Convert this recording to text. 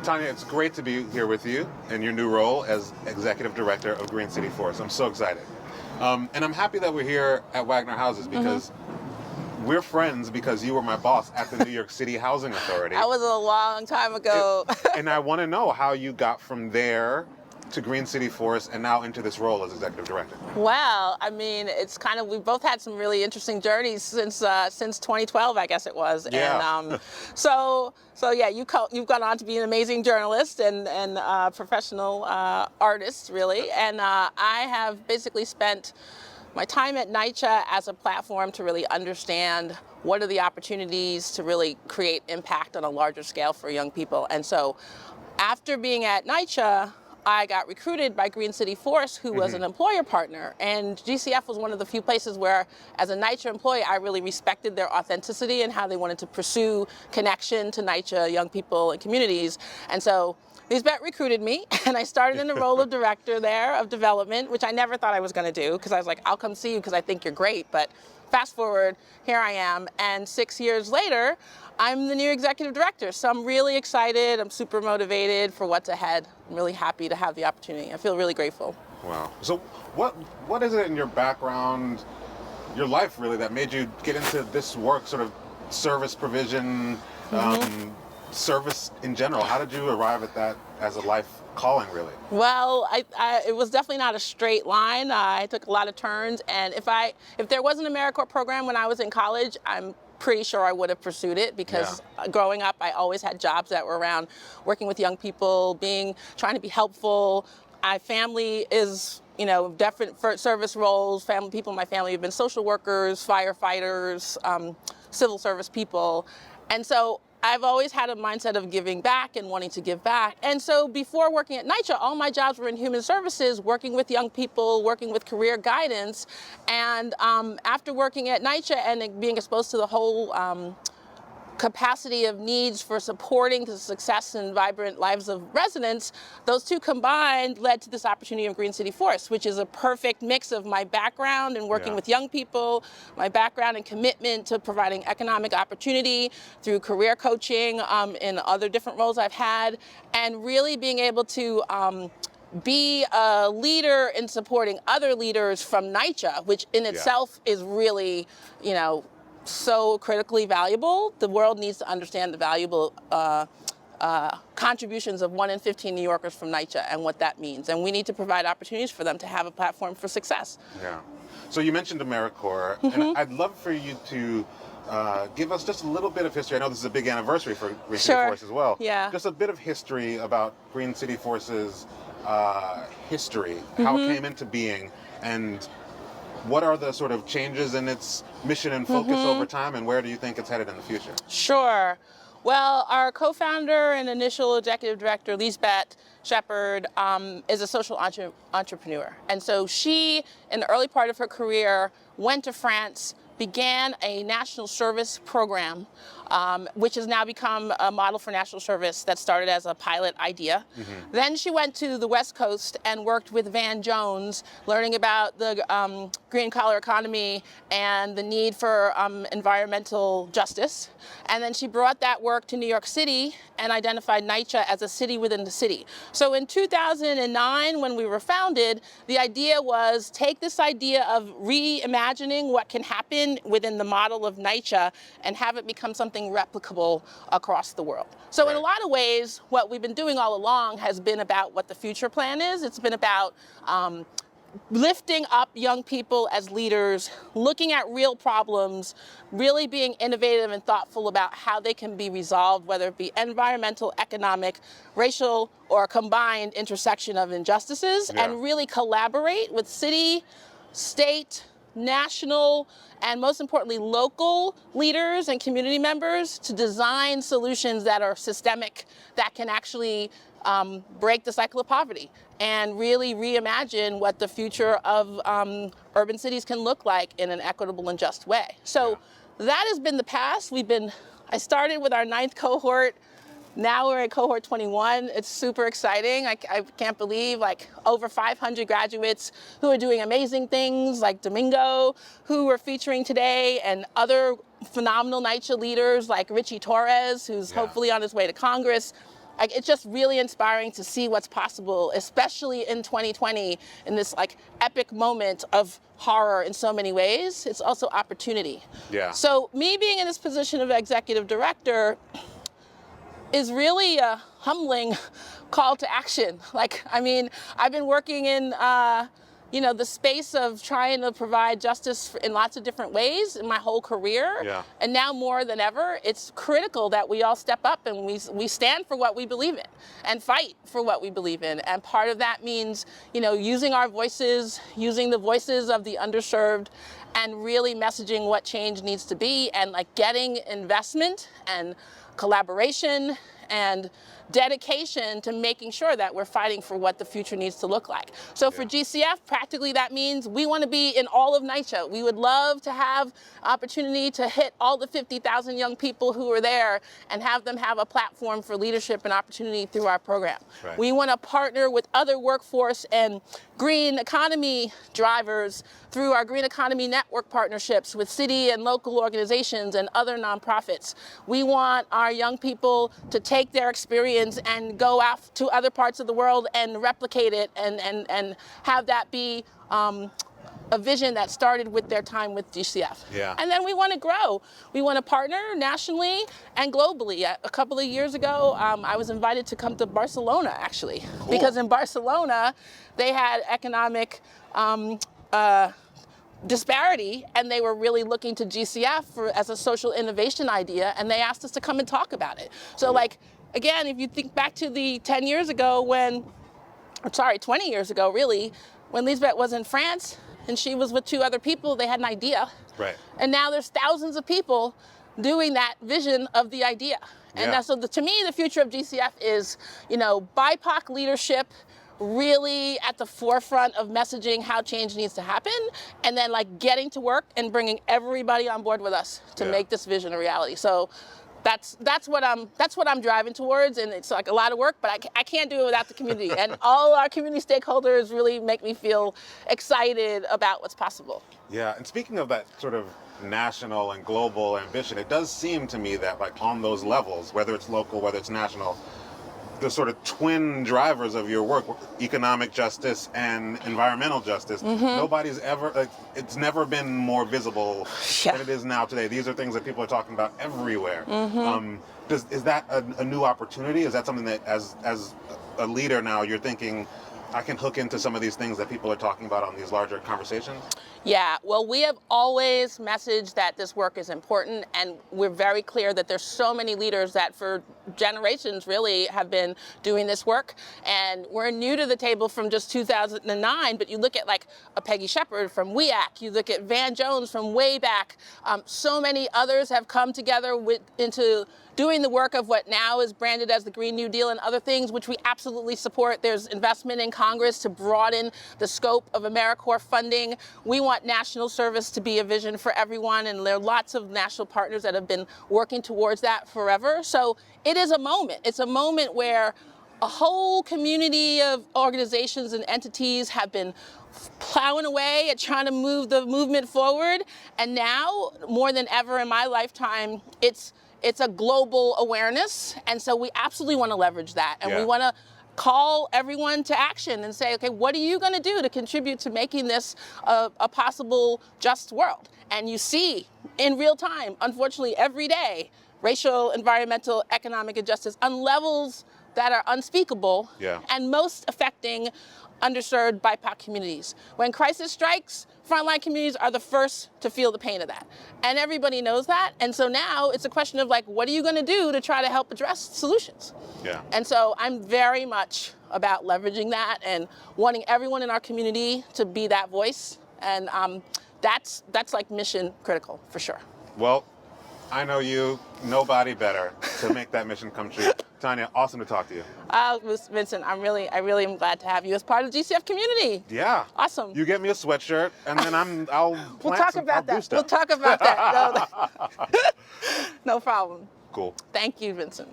Tonya, it's great to be here with you in your new role as Executive Director of Green City Forest. I'm so excited. And I'm happy that we're here at Wagner Houses because we're friends because you were my boss at the New York City Housing Authority. That was a long time ago. And I want to know how you got from there to Green City Forest and now into this role as Executive Director. Well, I mean, it's kind of, we've both had some really interesting journeys since 2012, I guess it was. Yeah. And so yeah, you've gone on to be an amazing journalist and professional artist, really. And I have basically spent my time at NYCHA as a platform to really understand what are the opportunities to really create impact on a larger scale for young people. And so after being at NYCHA, I got recruited by Green City Forest, who was an employer partner. And GCF was one of the few places where, as a NYCHA employee, I really respected their authenticity and how they wanted to pursue connection to NYCHA young people and communities. And so Lisbeth recruited me, and I started in the role of director there of development, which I never thought I was going to do, because I was like, I'll come see you because I think you're great. But fast forward, here I am, and 6 years later, I'm the new executive director. So I'm really excited. I'm super motivated for what's ahead. I'm really happy to have the opportunity. I feel really grateful. Wow. So what is it in your background, your life really, that made you get into this work, sort of service provision, service in general? How did you arrive at that as a life calling, really? Well, it was definitely not a straight line. I took a lot of turns, and if there was an AmeriCorps program when I was in college, I'm pretty sure I would have pursued it, because growing up, I always had jobs that were around working with young people, trying to be helpful. My family is, different service roles. People in my family have been social workers, firefighters, civil service people, and so I've always had a mindset of giving back and wanting to give back. And so before working at NYCHA, all my jobs were in human services, working with young people, working with career guidance. And after working at NYCHA and being exposed to the whole capacity of needs for supporting the success and vibrant lives of residents, those two combined led to this opportunity of Green City Forest, which is a perfect mix of my background in working with young people, my background and commitment to providing economic opportunity through career coaching in other different roles I've had, and really being able to be a leader in supporting other leaders from NYCHA, which in itself is really, so critically valuable. The world needs to understand the valuable contributions of 1 in 15 New Yorkers from NYCHA and what that means. And we need to provide opportunities for them to have a platform for success. Yeah. So you mentioned AmeriCorps, and I'd love for you to give us just a little bit of history. I know this is a big anniversary for Green City Forest as well. Yeah. Just a bit of history about Green City Forest's history, how it came into being, and what are the sort of changes in its mission and focus over time, and where do you think it's headed in the future? Sure. Well, our co-founder and initial executive director, Lisbeth Shepard, is a social entrepreneur. And so she, in the early part of her career, went to France, began a national service program, which has now become a model for national service that started as a pilot idea. Then she went to the West Coast and worked with Van Jones, learning about the green collar economy and the need for environmental justice. And then she brought that work to New York City and identified NYCHA as a city within the city. So in 2009, when we were founded, the idea was take this idea of reimagining what can happen within the model of NYCHA and have it become something replicable across the world. So in a lot of ways, what we've been doing all along has been about what the future plan is. It's been about lifting up young people as leaders, looking at real problems, really being innovative and thoughtful about how they can be resolved, whether it be environmental, economic, racial, or a combined intersection of injustices, and really collaborate with city, state, national, and most importantly, local leaders and community members to design solutions that are systemic, that can actually break the cycle of poverty and really reimagine what the future of urban cities can look like in an equitable and just way. So that has been the past. I started with our 9th cohort. Now we're at cohort 21. It's super exciting. I can't believe, like, over 500 graduates who are doing amazing things, like Domingo, who we're featuring today, and other phenomenal NYCHA leaders like Richie Torres, who's hopefully on his way to Congress. Like, it's just really inspiring to see what's possible, especially in 2020, in this like epic moment of horror in so many ways. It's also opportunity. Yeah. So me being in this position of executive director is really a humbling call to action. Like, I mean, I've been working in, the space of trying to provide justice in lots of different ways in my whole career. Yeah. And now more than ever, it's critical that we all step up and we stand for what we believe in and fight for what we believe in. And part of that means, using our voices, using the voices of the underserved, and really messaging what change needs to be, and like getting investment and collaboration and dedication to making sure that we're fighting for what the future needs to look like. So for GCF, practically that means we want to be in all of NYCHA. We would love to have opportunity to hit all the 50,000 young people who are there and have them have a platform for leadership and opportunity through our program. Right. We want to partner with other workforce and green economy drivers through our green economy network partnerships with city and local organizations and other nonprofits. We want our young people to take their experience and go out to other parts of the world and replicate it and have that be a vision that started with their time with GCF. Yeah. And then we want to grow. We want to partner nationally and globally. A couple of years ago, I was invited to come to Barcelona, actually. Cool. Because in Barcelona, they had economic disparity, and they were really looking to GCF as a social innovation idea, and they asked us to come and talk about it. So like, again, if you think back to the 20 years ago really, when Lisbeth was in France and she was with two other people, they had an idea. Right. And now there's thousands of people doing that vision of the idea. And Yeah. so to me, the future of GCF is, BIPOC leadership, really at the forefront of messaging how change needs to happen, and then like getting to work and bringing everybody on board with us to make this vision a reality. So that's what I'm driving towards, and it's like a lot of work, but I can't do it without the community. And all our community stakeholders really make me feel excited about what's possible. Yeah, and speaking of that sort of national and global ambition, it does seem to me that like on those levels, whether it's local, whether it's national, the sort of twin drivers of your work, economic justice and environmental justice, nobody's ever, it's never been more visible than it is now today. These are things that people are talking about everywhere. Is that a new opportunity? Is that something that as a leader now you're thinking, I can hook into some of these things that people are talking about on these larger conversations? Yeah, well, we have always messaged that this work is important, and we're very clear that there's so many leaders that for generations really have been doing this work, and we're new to the table from just 2009, but you look at like a Peggy Shepard from WEAC, you look at Van Jones from way back, so many others have come together into doing the work of what now is branded as the Green New Deal and other things, which we absolutely support. There's investment in Congress to broaden the scope of AmeriCorps funding. We want national service to be a vision for everyone, and there are lots of national partners that have been working towards that forever. So it is a moment. It's a moment where a whole community of organizations and entities have been plowing away at trying to move the movement forward. And now, more than ever in my lifetime, it's a global awareness, and so we absolutely want to leverage that, and we want to call everyone to action and say, okay, what are you going to do to contribute to making this a possible just world? And you see in real time, unfortunately, every day, racial, environmental, economic injustice on levels that are unspeakable and most affecting underserved BIPOC communities. When crisis strikes, frontline communities are the first to feel the pain of that. And everybody knows that. And so now it's a question of like, what are you going to do to try to help address solutions? Yeah. And so I'm very much about leveraging that and wanting everyone in our community to be that voice. And that's like mission critical for sure. Well, I know you, nobody better to make that mission come true. Tonya, awesome to talk to you. Vincent, I really am glad to have you as part of the GCF community. Yeah. Awesome. You get me a sweatshirt, and then We'll talk about that. No problem. Cool. Thank you, Vincent.